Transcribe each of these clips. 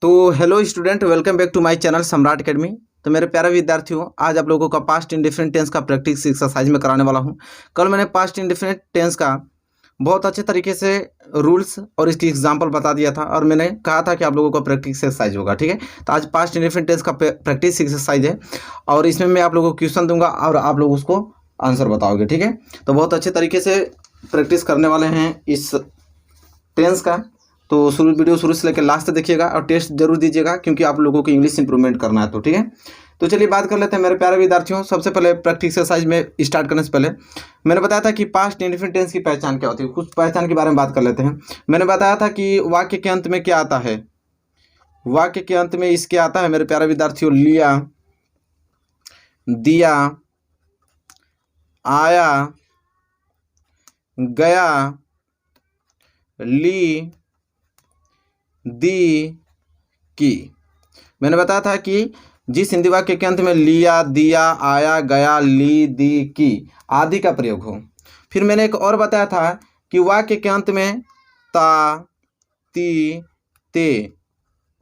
तो hello student, welcome back to my channel Samrat academy. तो मेरे प्यारे विद्यार्थियों, आज आप लोगों का पास्ट इंडिफरेंट टेंस का प्रैक्टिस एक्सरसाइज में कराने वाला हूं। कल मैंने पास्ट इंडिफरेंट टेंस का बहुत अच्छे तरीके से रूल्स और इसकी एग्जांपल बता दिया था और मैंने कहा था कि आप लोगों का प्रैक्टिस एक्सरसाइज होगा। ठीक है, तो आज पास्ट इंडिफरेंट टेंस का प्रैक्टिस एक्सरसाइज है और इसमें मैं आप लोगों को क्वेश्चन दूंगा और आप लोग उसको आंसर बताओगे। ठीक है, तो बहुत अच्छे तरीके से प्रैक्टिस करने वाले हैं इस टेंस का। तो वीडियो शुरू से लेकर लास्ट तक देखिएगा और टेस्ट जरूर दीजिएगा क्योंकि आप लोगों को इंग्लिश इंप्रूवमेंट करना है। तो ठीक है, तो चलिए बात कर लेते हैं मेरे प्यारे विद्यार्थियों। सबसे पहले प्रैक्टिस एक्सरसाइज में स्टार्ट करने से पहले मैंने बताया था कि पास्ट इंडिफरेंट टेंस की पहचान क्या होती है। कुछ पहचान के बारे में बात कर लेते हैं। मैंने बताया था कि वाक्य के अंत में क्या आता है। वाक्य के अंत में इसके आता है मेरे प्यारे विद्यार्थियों, लिया, दिया, आया, गया, ली, दी, की। मैंने बताया था कि जिस हिंदी वाक्य के अंत में लिया, दिया, आया, गया, ली, दी, की आदि का प्रयोग हो। फिर मैंने एक और बताया था कि वाक्य के अंत में ता, ती, ते,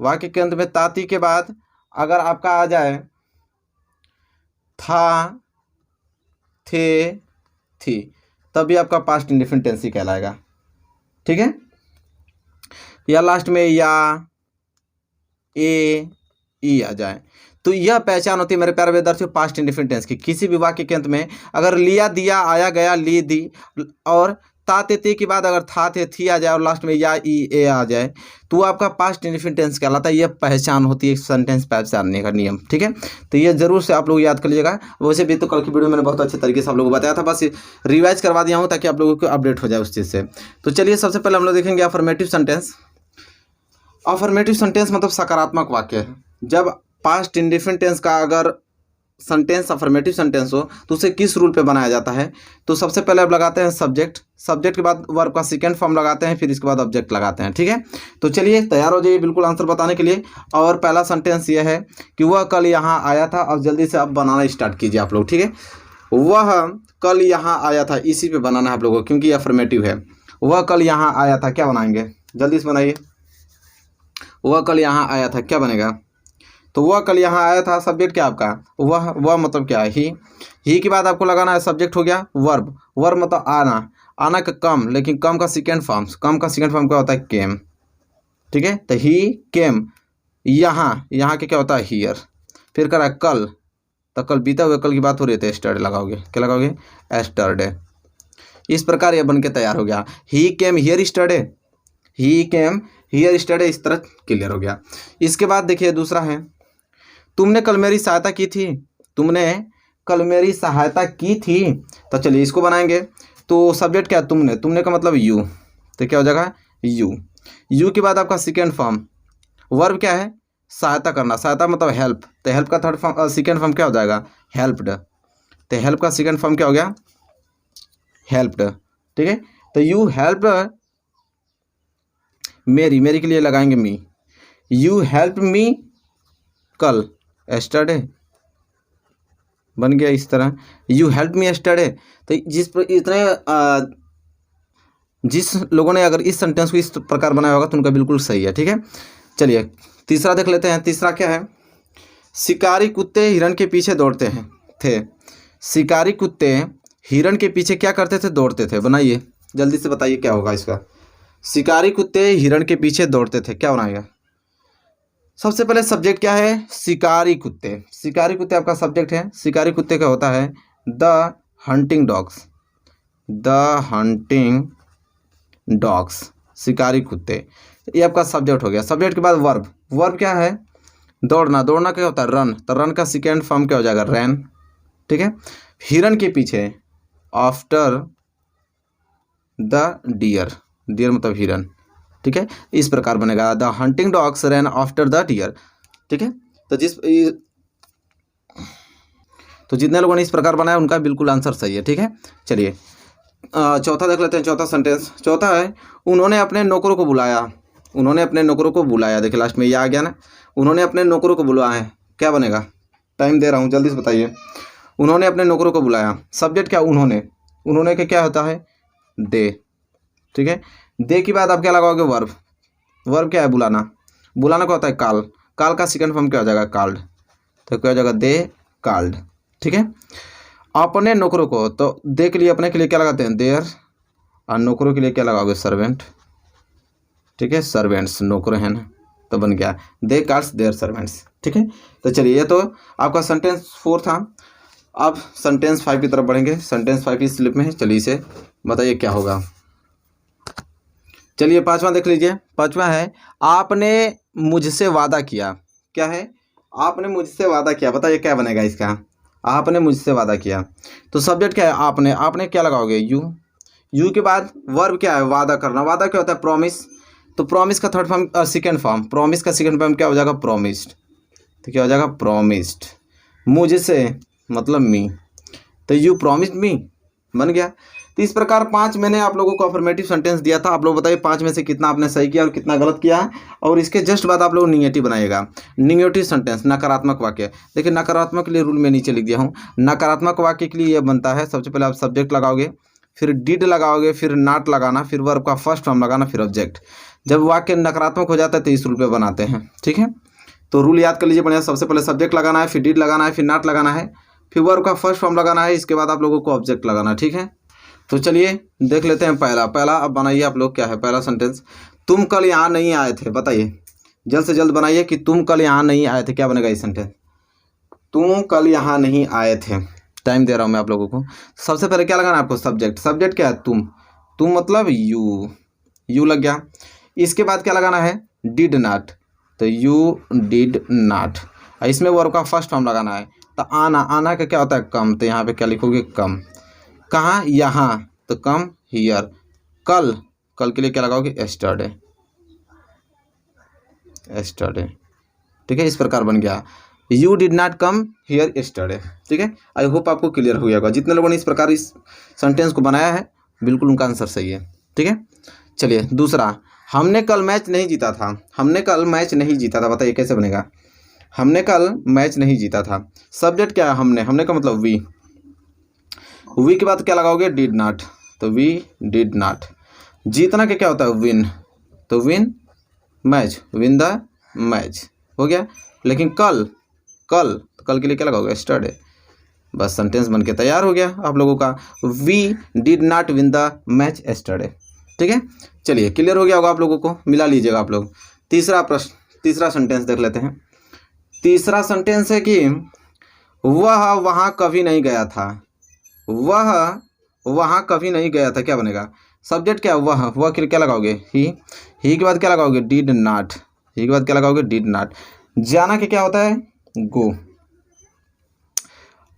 वाक्य के अंत में ताती के बाद अगर आपका आ जाए था, थे, थी, तभी आपका पास्ट इंडिफरेंट टेंस ही कहलाएगा। ठीक है, या लास्ट में या, ए, ई आ जाए तो यह पहचान होती है मेरे प्यारे विद्यार्थियों पास्ट इंडिफरेंट टेंस की। किसी भी वाक्य के अंत में अगर लिया, दिया, आया, गया, ली, दी और ता, ते के बाद अगर था, थे, थी आ जाए और लास्ट में या, ई, ए आ जाए तो आपका पास्ट इंडिफरेंट टेंस कहलाता है। यह पहचान होती है सेंटेंस पहचानने का नियम। ठीक है, तो ये जरूर से आप लोग याद कर लीजिएगा। वैसे भी तो कल की वीडियो मैंने बहुत अच्छे तरीके से आप लोगों को बताया था, बस रिवाइज करवा दिया हूँ ताकि आप लोगों को अपडेट हो जाए उस चीज़ से। तो चलिए सबसे पहले हम लोग देखेंगे अफर्मेटिव सेंटेंस। अफर्मेटिव सेंटेंस मतलब सकारात्मक वाक्य है। जब पास्ट इंडिफरेंट टेंस का अगर सेंटेंस अफर्मेटिव सेंटेंस हो तो उसे किस रूल पे बनाया जाता है। तो सबसे पहले अब लगाते हैं सब्जेक्ट, सब्जेक्ट के बाद वर्ब का सेकंड फॉर्म लगाते हैं, फिर इसके बाद ऑब्जेक्ट लगाते हैं। ठीक है, तो चलिए तैयार हो जाइए बिल्कुल आंसर बताने के लिए। और पहला सेंटेंस यह है कि वह कल यहाँ आया था। अब जल्दी से अब बनाना स्टार्ट कीजिए आप लोग। ठीक है, वह कल यहाँ आया था, इसी पे बनाना है आप लोगों को क्योंकि अफर्मेटिव है। वह कल यहाँ आया था, क्या बनाएंगे, जल्दी से बनाइए। वह कल यहाँ आया था, क्या बनेगा। तो वह कल यहाँ आया था, सब्जेक्ट क्या आपका, वह मतलब क्या है, ही के बाद आपको लगाना है सब्जेक्ट हो गया वर्ब। वर्ब मतलब आना, आना का कम, लेकिन कम का सेकेंड फॉर्म, कम का सेकेंड फॉर्म क्या होता है, केम। ठीक है, तो ही केम, यहाँ, यहाँ के क्या होता है, हियर। फिर करा कल, तो कल बीता हुआ कल की बात हो रही है तो एस्टरडे लगाओगे, क्या लगाओगे, एस्टरडे। इस प्रकार यह बन के तैयार हो गया, ही came here स्टरडे, he came here स्टरडे। इस तरह क्लियर हो गया। इसके बाद देखिए दूसरा है, तुमने कल मेरी सहायता की थी। तुमने कल मेरी सहायता की थी, तो चलिए इसको बनाएंगे। तो सब्जेक्ट क्या है, तुमने, तुमने का मतलब यू, तो क्या हो जाएगा, यू। यू के बाद आपका सेकेंड फॉर्म, वर्ब क्या है, सहायता करना, सहायता मतलब हेल्प, तो हेल्प का थर्ड फॉर्म सेकेंड फॉर्म क्या हो जाएगा, हेल्प्ड। तो हेल्प का सेकेंड फॉर्म क्या हो गया, हेल्प्ड। ठीक है, तो यू हेल्प्ड मेरी, मेरी के लिए लगाएंगे मी, यू हेल्प मी कल, एस्टरडे बन गया इस तरह, यू हेल्प मी एस्टरडे। तो जिस लोगों ने अगर इस सेंटेंस को इस प्रकार बनाया होगा तो उनका बिल्कुल सही है। ठीक है, चलिए तीसरा देख लेते हैं। तीसरा क्या है, शिकारी कुत्ते हिरण के पीछे दौड़ते हैं थे। शिकारी कुत्ते हिरण के पीछे क्या करते थे, दौड़ते थे। बनाइए जल्दी से, बताइए क्या होगा इसका। शिकारी कुत्ते हिरण के पीछे दौड़ते थे, क्या बनाएगा। सबसे पहले सब्जेक्ट क्या है, शिकारी कुत्ते। शिकारी कुत्ते आपका सब्जेक्ट है। शिकारी कुत्ते का होता है the hunting dogs, the hunting dogs, शिकारी कुत्ते, ये आपका सब्जेक्ट हो गया। सब्जेक्ट के बाद वर्ब, वर्ब क्या है, दौड़ना, दौड़ना क्या होता है, रन, तो रन का सेकेंड फॉर्म क्या हो जाएगा, रैन। ठीक है, हिरण के पीछे, आफ्टर द डियर, डियर मतलब हिरण। ठीक है, इस प्रकार बनेगा, the hunting dogs ran after the deer. ठीक है, तो जितने लोगों ने इस प्रकार बनाया उनका बिल्कुल आंसर सही है। ठीक है, चलिए चौथा देख लेते हैं। चौथा सेंटेंस, चौथा है, उन्होंने अपने नौकरों को बुलाया। उन्होंने अपने नौकरों को बुलाया, देखिए लास्ट में ये आ गया ना, उन्होंने अपने नौकरों को बुलाया है, क्या बनेगा, टाइम दे रहा हूँ जल्दी से बताइए। उन्होंने अपने नौकरों को बुलाया, सब्जेक्ट क्या, उन्होंने, उन्होंने का क्या होता है, दे। ठीक है, दे के बाद आप क्या लगाओगे, वर्ब, वर्ब क्या है, बुलाना। बुलाना क्या होता है? काल। काल का सेकंड फॉर्म क्या हो जाएगा? कॉल्ड। तो क्या हो जाएगा? They called. ठीक है। अपने नौकरों को, तो दे के लिए अपने के लिए क्या लगाते हैं? देयर, और नौकरों के लिए क्या लगाओगे? सर्वेंट। ठीक है, सर्वेंट्स नौकर हैं ना, तो बन गया दे कॉल्स देयर सर्वेंट्स। ठीक है। तो चलिए, ये तो आपका सेंटेंस 4 था। अब सेंटेंस 5 की तरफ बढ़ेंगे। सेंटेंस 5 इस स्लिप में है, चलिए इसे बताइए क्या होगा। चलिए 5वां देख लीजिए। 5वां है, आपने मुझसे वादा किया। क्या है? आपने मुझसे वादा किया। बताइए क्या बनेगा इसका? आपने मुझसे वादा किया, तो सब्जेक्ट क्या है? आपने। आपने क्या लगाओगे? यू। यू के बाद वर्ब क्या है? वादा करना। वादा क्या होता है? प्रॉमिस। तो प्रॉमिस का third form, second form, promise का सेकेंड फॉर्म क्या हो जाएगा? प्रॉमिस्ड। तो क्या हो जाएगा? प्रॉमिस्ड। मुझसे मतलब मी, तो यू प्रॉमिस्ड मी, बन गया। तो इस प्रकार 5 मैंने आप लोगों को अफर्मेटिव सेंटेंस दिया था। आप लोग बताइए 5 में से कितना आपने सही किया और कितना गलत किया। और इसके जस्ट बाद आप लोग निगेटिव बनाइएगा। निगेटिव सेंटेंस, नकारात्मक वाक्य। देखिए नकारात्मक के लिए रूल में नीचे लिख दिया हूँ। नकारात्मक वाक्य के लिए यह बनता है, सबसे पहले आप सब्जेक्ट लगाओगे, फिर डिड लगाओगे, फिर नॉट लगाना, फिर वर्ब का फर्स्ट फॉर्म लगाना, फिर ऑब्जेक्ट। जब वाक्य नकारात्मक हो जाता है तो इस रूल पे बनाते हैं। ठीक है, तो रूल याद कर लीजिए बढ़िया। सबसे पहले सब्जेक्ट लगाना है, फिर डिड लगाना है, फिर नॉट लगाना है, फिर वर्ब का फर्स्ट फॉर्म लगाना है, इसके बाद आप लोगों को ऑब्जेक्ट लगाना है। ठीक है, तो चलिए देख लेते हैं पहला। अब बनाइए आप लोग। क्या है पहला सेंटेंस? तुम कल यहाँ नहीं आए थे। बताइए जल्द से जल्द बनाइए कि तुम कल यहाँ नहीं आए थे। क्या बनेगा इस सेंटेंस? तुम कल यहाँ नहीं आए थे। टाइम दे रहा हूँ मैं आप लोगों को। सबसे पहले क्या लगाना है आपको? सब्जेक्ट। सब्जेक्ट क्या है? तुम। तुम मतलब यू, यू लग गया। इसके बाद क्या लगाना है? डिड नॉट, तो यू डिड नॉट। इसमें वर्ब का फर्स्ट फॉर्म लगाना है। तो आना, आना का क्या होता है? कम। तो यहाँ पे क्या लिखोगे? कम। कहाँ? यहाँ, तो कम हियर। कल, कल के लिए क्या लगाओगे? Yesterday, yesterday. ठीक है, इस प्रकार बन गया you did not come here yesterday. ठीक है, आई होप आपको क्लियर हो गया होगा। जितने लोगों ने इस प्रकार इस सेंटेंस को बनाया है, बिल्कुल उनका आंसर सही है। ठीक है, चलिए दूसरा, हमने कल मैच नहीं जीता था। हमने कल मैच नहीं जीता था। बताइए कैसे बनेगा? हमने कल मैच नहीं जीता था। सब्जेक्ट क्या है? हमने। हमने का मतलब वी। वी के बाद क्या लगाओगे? डिड नॉट, तो वी डिड नॉट। जीतना के क्या होता है? विन, तो win match, win the match, हो गया। लेकिन कल, कल, तो कल के लिए क्या लगाओगे? एस्टरडे। बस सेंटेंस बन के तैयार हो गया आप लोगों का। We did not win the match yesterday. ठीक है, चलिए क्लियर हो गया होगा आप लोगों को। मिला लीजिएगा आप लोग। तीसरा प्रश्न, तीसरा सेंटेंस देख लेते हैं। तीसरा सेंटेंस है कि वह वहाँ कभी नहीं गया था। वह वहाँ कभी नहीं गया था। क्या बनेगा? सब्जेक्ट क्या? वह के लिए क्या लगाओगे? ही के बाद क्या लगाओगे? Did not. ही के बाद क्या लगाओगे? Did not. जाना के क्या होता है? गो।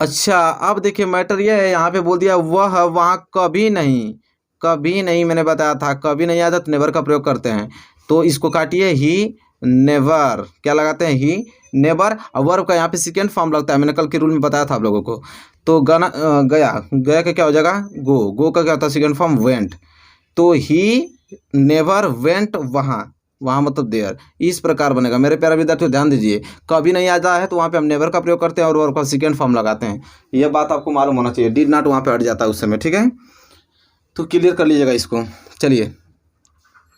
अच्छा, अब देखिए मैटर यह है, यहाँ पे बोल दिया वह वहाँ कभी नहीं। कभी नहीं मैंने बताया था, कभी नहीं आया था तो नेवर का प्रयोग करते हैं। तो इसको काटिए, ही नेवर। क्या लगाते हैं? He never. और वर्ब का यहाँ पे सेकेंड फॉर्म लगता है। मैंने कल के रूल में बताया था आप लोगों को। तो गाना गया, गया का क्या हो जाएगा? गो। गो का क्या होता है? Second form went. तो ही नेवर वेंट वहाँ। वहाँ मतलब देयर। इस प्रकार बनेगा। मेरे प्यारे विद्यार्थियों ध्यान दीजिए, कभी नहीं आता है तो वहाँ पे हम नेवर का प्रयोग करते हैं और वर्ब का सेकेंड फॉर्म लगाते हैं। यह बात आपको मालूम होना चाहिए। डिड नॉट वहाँ पे हट जाता है उस समय। ठीक है, तो क्लियर कर लीजिएगा इसको। चलिए,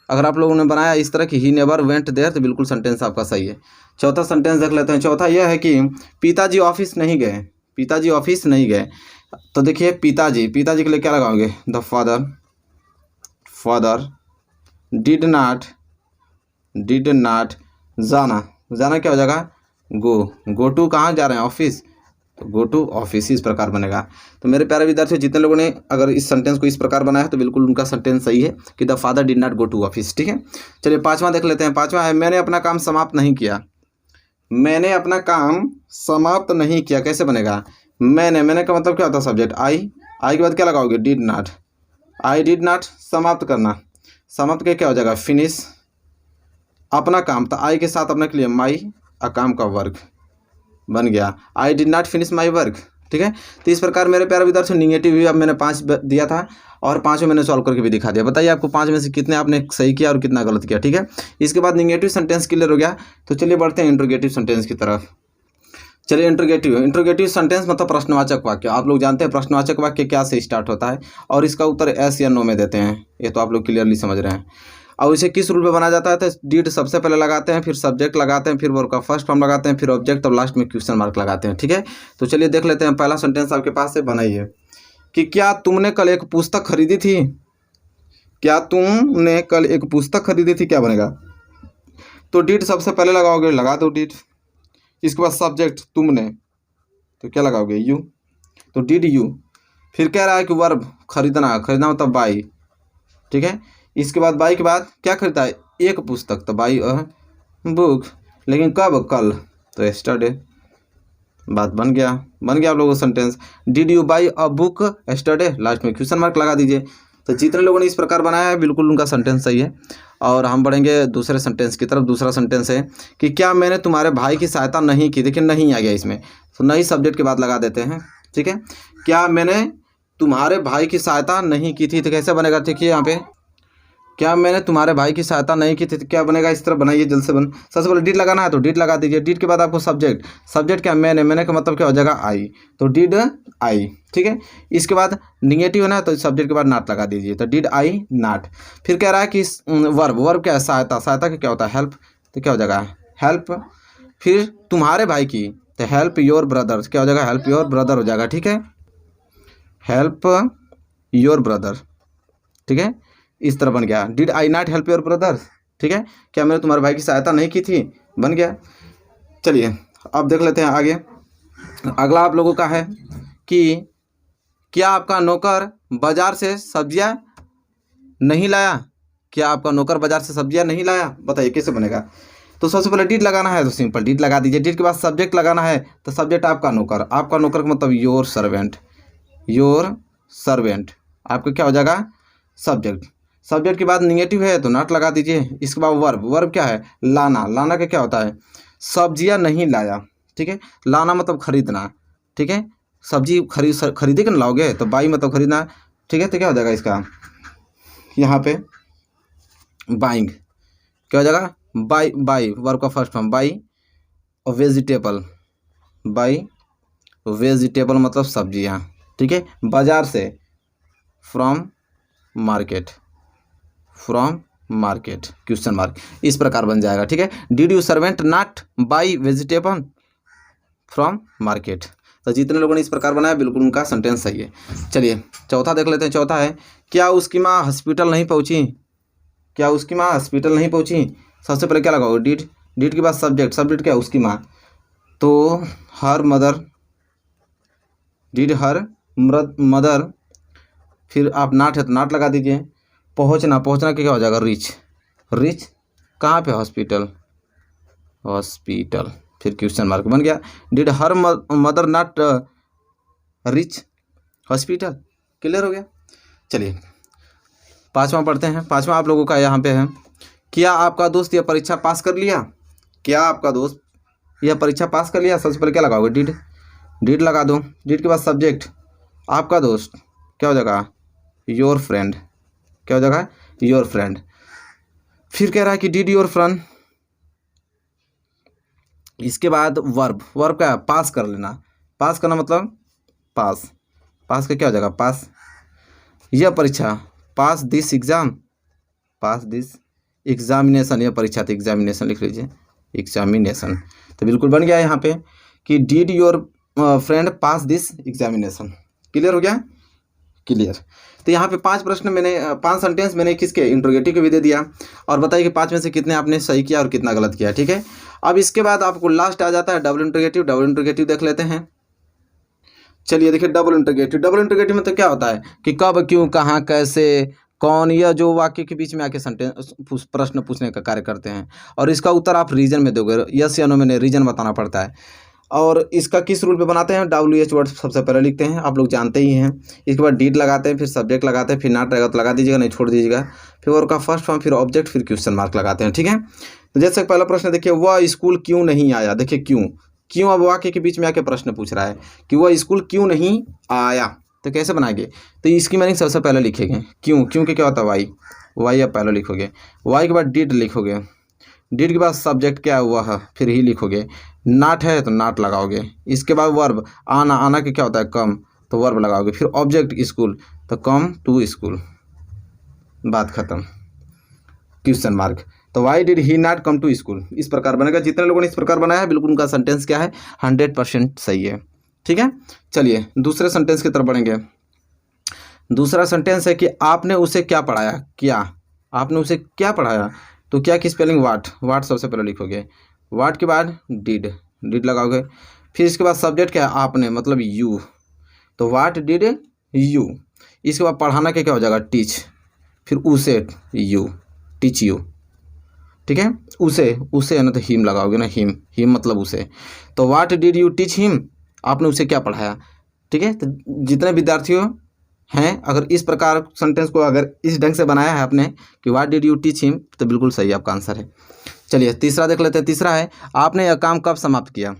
अगर आप लोगों ने बनाया इस तरह की ही नेवर वेंट देयर, तो बिल्कुल सेंटेंस आपका सही है। चौथा सेंटेंस देख लेते हैं। चौथा यह है कि पिताजी ऑफिस नहीं गए। पिताजी ऑफिस नहीं गए। तो देखिए पिताजी, पिताजी के लिए क्या लगाओगे? The father. Father did not जाना। जाना क्या हो जाएगा? गो। गो टू कहाँ जा रहे हैं? ऑफिस, तो गो टू ऑफिस। इस प्रकार बनेगा। तो मेरे प्यारे विद्यार्थियों, जितने लोगों ने अगर इस सेंटेंस को इस प्रकार बनाया है तो बिल्कुल उनका सेंटेंस सही है कि the father did not go to office. ठीक है, चलिए पांचवा देख लेते हैं। पांचवा है मैंने अपना काम समाप्त नहीं किया। मैंने अपना काम समाप्त नहीं किया। कैसे बनेगा? मैंने का मतलब क्या होता है? Subject I. आई के बाद क्या लगाओगे? Did not. I did not समाप्त करना। समाप्त के क्या हो जाएगा? फिनिश। अपना काम, तो आई के साथ अपने के लिए माई, काम का वर्क बन गया। I did not finish my work. ठीक है, तो इस प्रकार मेरे प्यारे विद्यार्थियों निगेटिव भी अब मैंने 5 दिया था और 5 मैंने सॉल्व करके भी दिखा दिया। बताइए आपको 5 में से कितने आपने सही किया और कितना गलत किया। ठीक है, इसके बाद निगेटिव सेंटेंस क्लियर हो गया। तो चलिए बढ़ते हैं इंट्रोगेटिव सेंटेंस की तरफ। चलिए इंट्रोगेटिव सेंटेंस मतलब प्रश्नवाचक वाक्य। आप लोग जानते हैं प्रश्नवाचक वाक्य क्या से स्टार्ट होता है और इसका उत्तर एस या नो में देते हैं। ये तो आप लोग क्लियरली समझ रहे हैं। और इसे किस रूल पे बनाया जाता है, तो डिड सबसे पहले लगाते हैं, फिर सब्जेक्ट लगाते हैं, फिर वर्ब का फर्स्ट फॉर्म लगाते हैं, फिर ऑब्जेक्ट और लास्ट में क्वेश्चन मार्क लगाते हैं। ठीक है, तो चलिए देख लेते हैं। पहला सेंटेंस आपके पास से बनाइए कि क्या तुमने कल एक पुस्तक खरीदी थी। क्या तुमने कल एक पुस्तक खरीदी थी, क्या बनेगा, तो डिड सबसे पहले लगाओगे, लगा दो डिड। इसके बाद सब्जेक्ट तुमने, तो क्या लगाओगे, यू, तो डिड यू। फिर कह रहा है कि वर्ब खरीदना, खरीदना मतलब बाई। ठीक है, इसके बाद बाई के बाद क्या खरीदा है, एक पुस्तक, तो बाई अ बुक। लेकिन कब, कल, तो यस्टरडे। बात बन गया आप लोगों का sentence. Did you by a book yesterday, last में क्वेश्चन मार्क लगा दीजिए। तो जितने लोगों ने इस प्रकार बनाया है बिल्कुल उनका सेंटेंस सही है। और हम बढ़ेंगे दूसरे सेंटेंस की तरफ। दूसरा सेंटेंस है कि क्या मैंने तुम्हारे भाई की सहायता नहीं की। देखिए नहीं आ गया इसमें, तो नहीं सब्जेक्ट के बाद लगा देते हैं। ठीक है, क्या मैंने तुम्हारे भाई की सहायता नहीं की थी, तो कैसे बनेगा, देखिए यहाँ पे, क्या मैंने तुम्हारे भाई की सहायता नहीं की थी, तो क्या बनेगा, इस तरह बनाइए जल्द से बन। सबसे पहले डिड लगाना है तो डिड लगा दीजिए। डिड के बाद आपको सब्जेक्ट, सब्जेक्ट क्या, मैंने का मतलब क्या हो जाएगा, आई, तो डिड आई। ठीक है, इसके बाद निगेटिव है ना, तो सब्जेक्ट के बाद नॉट लगा दीजिए, तो डिड आई नॉट। फिर कह रहा है कि वर्ब क्या है, सहायता, सहायता का क्या होता है, हेल्प, तो क्या हो जाएगा, हेल्प। फिर तुम्हारे भाई की, तो हेल्प योर ब्रदर, क्या हो जाएगा, हेल्प योर ब्रदर हो जाएगा। ठीक है, हेल्प योर ब्रदर। ठीक है, इस तरह बन गया। Did I not help your brother. ठीक है, क्या मैंने तुम्हारे भाई की सहायता नहीं की थी, बन गया। चलिए अब देख लेते हैं आगे। अगला आप लोगों का है कि क्या आपका नौकर बाजार से सब्जियां नहीं लाया। क्या आपका नौकर बाजार से सब्जियां नहीं लाया, बताइए कैसे बनेगा। तो सबसे पहले डिड लगाना है, तो सिंपल डिड लगा दीजिए। डिड के बाद सब्जेक्ट लगाना है, तो सब्जेक्ट आपका नौकर, आपका नौकर का मतलब योर सर्वेंट, योर सर्वेंट आपका क्या हो जाएगा, सब्जेक्ट। सब्जेक्ट के बाद निगेटिव है तो नॉट लगा दीजिए। इसके बाद वर्ब, वर्ब क्या है, लाना, लाना का क्या होता है, सब्जियां नहीं लाया। ठीक है, लाना मतलब खरीदना। ठीक है, सब्जी खरीदे के ना लाओगे, तो बाई मतलब खरीदना। ठीक है, तो क्या हो जाएगा इसका, यहाँ पे बाइंग, क्या हो जाएगा, बाई, बाई वर्ब का first form, by vegetable, by vegetable मतलब सब्जियाँ। ठीक है, बाजार से, from market, from market question mark, इस प्रकार बन जाएगा। ठीक है, did you servant not by vegetable from market. तो जितने लोगों ने इस प्रकार बनाया बिल्कुल उनका सेंटेंस सही है। चलिए चौथा देख लेते हैं। चौथा है क्या उसकी माँ हॉस्पिटल नहीं पहुंची। क्या उसकी माँ हॉस्पिटल नहीं पहुंची, सबसे पहले क्या लगाओगे, डिड, डिड के बाद सब्जेक्ट, सब्जेक्ट क्या है, उसकी माँ, तो her mother, did her mother. फिर आप नाट है तो नाट लगा दीजिए। पहुंचना, पहुंचना क्या हो जाएगा, रिच, रिच कहाँ पे, हॉस्पिटल, हॉस्पिटल, फिर क्वेश्चन मार्क बन गया। Did her mother not rich hospital, clear हो गया। चलिए पांचवा पढ़ते हैं। पांचवा आप लोगों का यहाँ पे है, क्या आपका दोस्त यह परीक्षा पास कर लिया। क्या आपका दोस्त यह परीक्षा पास कर लिया, सबसे पहले क्या लगाओगे, डिड, डिड लगा दो। डिड के बाद सब्जेक्ट आपका दोस्त, क्या हो जाएगा, योर फ्रेंड, क्या हो जाएगा, योर फ्रेंड। फिर कह रहा है कि डिड योर फ्रेंड, इसके बाद वर्ब, वर्ब क्या है, पास कर लेना, पास करना मतलब पास, पास का क्या हो जाएगा, पास। यह परीक्षा, pass this exam, pass this examination, यह परीक्षा थी, एग्जामिनेशन लिख लीजिए, एग्जामिनेशन। तो बिल्कुल बन गया यहाँ पे कि did your friend pass this examination, clear हो गया, क्लियर। तो यहाँ पे 5 प्रश्न मैंने 5 सेंटेंस मैंने किसके, इंट्रोगेटिव के भी दे दिया। और बताइए कि 5 में से कितने आपने सही किया और कितना गलत किया। ठीक है, अब इसके बाद आपको लास्ट आ जाता है डबल इंट्रोगेटिव। डबल इंट्रोगेटिव देख लेते हैं। चलिए देखिए डबल इंट्रोगेटिव, डबल इंट्रोगेटिव में तो क्या होता है कि कब, क्यों, कहाँ, कैसे, कौन, यह जो वाक्य के बीच में आके सेंटेंस प्रश्न पूछने का कार्य करते हैं। और इसका उत्तर आप रीजन में दोगे, यस या नो में रीजन बताना पड़ता है। और इसका किस रूल पे बनाते हैं, WH वर्ड सबसे पहले लिखते हैं, आप लोग जानते ही हैं। इसके बाद डिड लगाते हैं, फिर सब्जेक्ट लगाते हैं, फिर नॉट रहेगा तो लगा दीजिएगा, नहीं छोड़ दीजिएगा। फिर वर्ब का फर्स्ट फॉर्म, फिर ऑब्जेक्ट, फिर क्वेश्चन मार्क लगाते हैं। ठीक है, तो जैसे पहला प्रश्न देखिए, वह स्कूल क्यों नहीं आया। देखिए क्यों, क्यों अब वाक्य के बीच में आके प्रश्न पूछ रहा है कि वह स्कूल क्यों नहीं आया, तो कैसे बनाएंगे, तो इसकी मीनिंग सबसे पहले लिखेंगे क्यों, क्यों के क्या होता है, वाई, वाई आप पहले लिखोगे। वाई के बाद डिड लिखोगे, डिड के बाद सब्जेक्ट क्या हुआ है, फिर ही लिखोगे। नॉट है तो नॉट लगाओगे। इसके बाद वर्ब, आना, आना के क्या होता है, कम, तो वर्ब लगाओगे। फिर ऑब्जेक्ट स्कूल, तो कम टू स्कूल, बात खत्म। Question mark. तो why did he not come to school, इस प्रकार बनेगा। जितने लोगों ने इस प्रकार बनाया है बिल्कुल उनका सेंटेंस क्या है, 100% सही है। ठीक है, चलिए दूसरे सेंटेंस की तरफ बढ़ेंगे। दूसरा सेंटेंस है कि आपने उसे क्या पढ़ाया, क्या आपने उसे क्या पढ़ाया। तो क्या की स्पेलिंग वाट सबसे पहले लिखोगे, वाट के बाद डिड लगाओगे, फिर इसके बाद सब्जेक्ट क्या है, आपने मतलब यू, तो वाट डिड यू। इसके बाद पढ़ाना क्या हो जाएगा, टीच, फिर उसे यू, टीच यू। ठीक है, उसे है ना, तो हिम लगाओगे ना, हिम मतलब उसे। तो what did you teach him, आपने उसे क्या पढ़ाया। ठीक है, तो जितने विद्यार्थियों हैं अगर इस प्रकार सेंटेंस को अगर इस ढंग से बनाया है आपने कि what did you teach him, तो बिल्कुल सही आपका आंसर है। चलिए तीसरा देख लेते हैं। तीसरा है आपने यह काम कब समाप्त किया,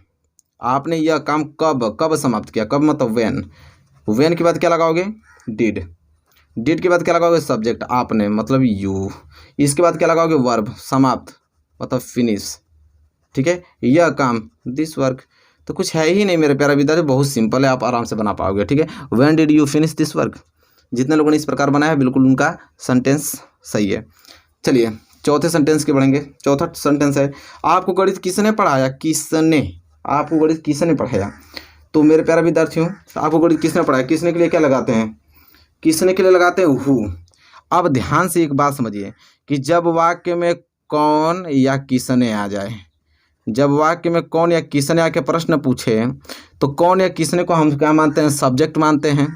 आपने यह काम कब समाप्त किया, कब मतलब व्हेन के बाद क्या लगाओगे, डिड के बाद क्या लगाओगे, सब्जेक्ट आपने मतलब यू, इसके बाद क्या लगाओगे, वर्ब समाप्त मतलब फिनिश। ठीक है, यह काम दिस वर्क, तो कुछ है ही नहीं मेरे प्यारे विद्यार्थी, बहुत सिंपल है, आप आराम से बना पाओगे। ठीक है, when did you finish this work, जितने लोगों ने इस प्रकार बनाया है बिल्कुल उनका सेंटेंस सही है। चलिए चौथे सेंटेंस के बढ़ेंगे। चौथा सेंटेंस है आपको गणित किसने पढ़ाया, आपको गणित किसने पढ़ाया। तो मेरे प्यारे विद्यार्थियों आपको गणित किसने पढ़ाया, किसने के लिए क्या लगाते हैं, किसने के लिए लगाते हैं हु। अब ध्यान से एक बात समझिए कि जब वाक्य में कौन या किसने आ जाए, जब वाक्य में कौन या किसने आके प्रश्न पूछे तो कौन या किसने को हम क्या मानते हैं, सब्जेक्ट मानते हैं।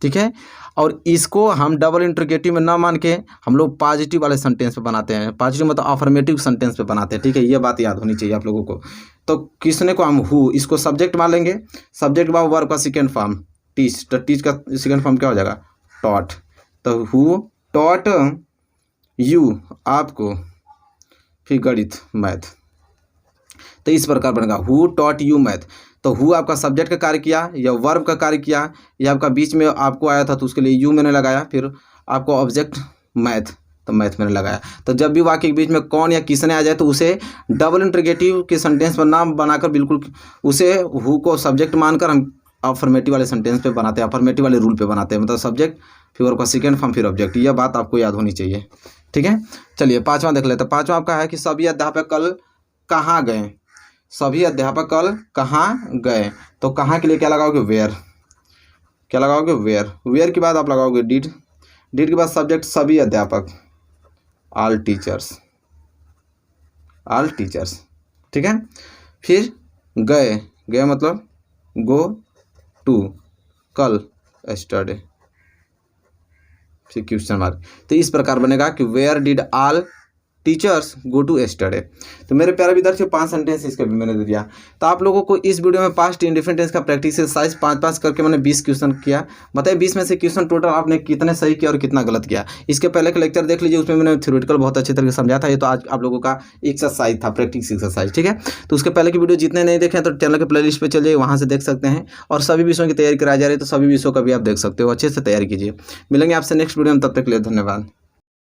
ठीक है, और इसको हम डबल इंटरोगेटिव में ना मान के हम लोग पॉजिटिव वाले सेंटेंस पे बनाते हैं, पॉजिटिव मतलब अफर्मेटिव सेंटेंस पे बनाते हैं। ठीक है, ये बात याद होनी चाहिए आप लोगों को। तो किसने को हम हु, इसको सब्जेक्ट मान लेंगे, सब्जेक्ट बाद वर्ब का सेकेंड फॉर्म टीच, तो टीच का सेकेंड फॉर्म क्या हो जाएगा, टॉट। तो हु टॉट यू, आपको, फिर गणित मैथ, तो इस प्रकार बनेगा हु टॉट यू मैथ। तो हु आपका सब्जेक्ट का कार्य किया या वर्ब का कार्य किया, या आपका बीच में आपको आया था तो उसके लिए यू मैंने लगाया, फिर आपको ऑब्जेक्ट मैथ, तो मैथ मैंने लगाया। तो जब भी वाक्य के बीच में कौन या किसने आ जाए तो उसे डबल इंटरोगेटिव के सेंटेंस पर नाम बनाकर बिल्कुल उसे हु को सब्जेक्ट मानकर हम अफर्मेटिव वाले सेंटेंस पे बनाते हैं, अफर्मेटिव वाले रूल पे बनाते हैं, मतलब सब्जेक्ट फिर वर्ब का सेकेंड फॉर्म फिर ऑब्जेक्ट। यह बात आपको याद होनी चाहिए। ठीक है, चलिए पाँचवां देख लेते हैं। पाँचवां आपका है कि सभी अध्यापक कल कहाँ गए, सभी अध्यापक कल कहाँ गए। तो कहाँ के लिए क्या लगाओगे, वेयर, क्या लगाओगे, वेयर के बाद आप लगाओगे डिड के बाद सब्जेक्ट सभी अध्यापक, ऑल टीचर्स। ठीक है, फिर गए मतलब गो टू, कल एस्टरडे, फिर क्वेश्चन मार्क। तो इस प्रकार बनेगा कि where did all teachers go to yesterday. तो मेरे प्यारे विद्यार्थियों 5 सेंटेंस इसका भी मैंने दे दिया। तो आप लोगों को इस वीडियो में पास्ट इंडिफरेंट टेंस का प्रैक्टिस एक्सरसाइज 5-5 करके मैंने 20 क्वेश्चन किया। बताइए 20 में से क्वेश्चन टोटल आपने कितने सही किया और कितना गलत किया। इसके पहले का लेक्चर देख लीजिए, उसमें मैंने थ्योरेटिकल बहुत अच्छे तरीके से समझा था। ये तो आज आप लोगों का एक्सरसाइज था, प्रैक्टिस एक्सरसाइज। ठीक है, तो उसके पहले की वीडियो जितने नहीं देखे तो चैनल के प्लेलिस्ट पे चलिए, वहाँ से देख सकते हैं। और सभी विषयों की तैयारी कराई जा रही है तो सभी विषयों का भी आप देख सकते हो, अच्छे से तैयारी कीजिए। मिलेंगे आपसे नेक्स्ट वीडियो में, तब तक के लिए धन्यवाद।